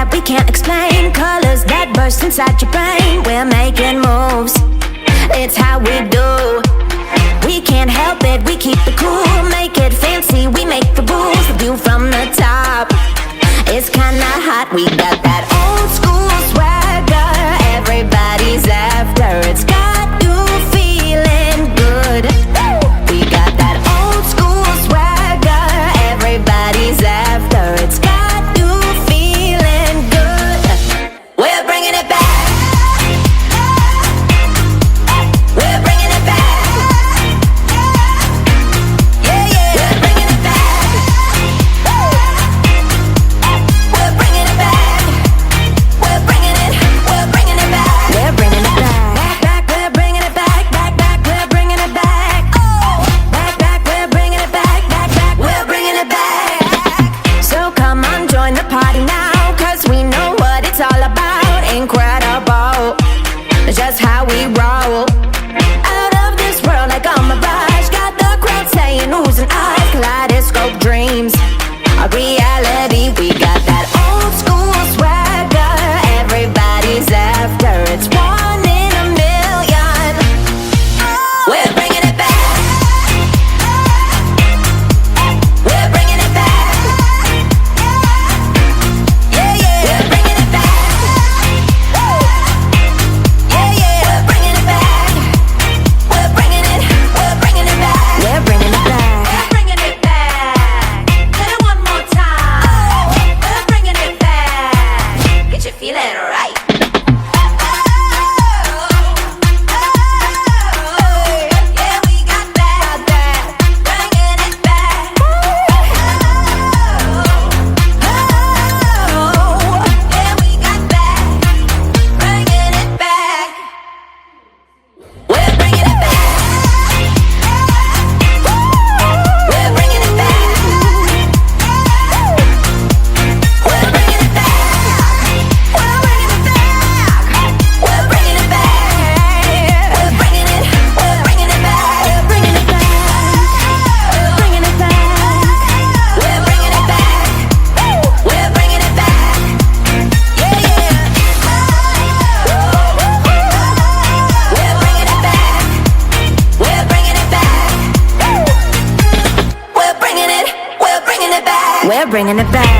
that we can't explain, colors that burst inside your brain. We're making moves, it's how we do. We can't help it, we keep it cool. Make it fancy, we make the rules. The view from the top, it's kinda hot. We got that old school swagger, everybody's after. It's got you feeling good. We got that old school swagger, everybody's after. It's got you feeling good. We're bringing it back. We're bringing it back. Yeah, yeah. We're bringing it back. We're bringing it back. We're bringing it. We're bringing it back. We're bringing it back. Back, we're bringing it back. Back, we're bringing it back. Oh, back, we're bringing it back. Back, we're bringing it back. So come on, join the party now, 'cause we know what it's all about. Incredible, just how we roll. Out of this world like a mirage. Got the crowd saying who's an eye. Kaleidoscope dreams, a reality. We got that old school swagger, everybody's after. It's one in a million. We're bringing it back. We're bringing it back. Yeah, yeah. We're bringing it back. Yeah, yeah. We're bringing it back. We're bringing it. We're bringing it back. We're bringing it back. We're bringing it back. Hit it one more time. We're bringing it back. Get you feeling right. Yeah, we got that. Bringing it back. Yeah, we got that. Bringing it back. We're bringing it back. We're bringing it back. We're bringing it back. We're bringing it back. We're bringing it back. We're bringing it. We're bringing it back. We're bringing it back. We're bringing it back. We're bringing it back. We're bringing it back. Yeah, yeah. We're bringing it back. We're bringing it back. We're bringing it. We're bringing it back. We're bringing it back.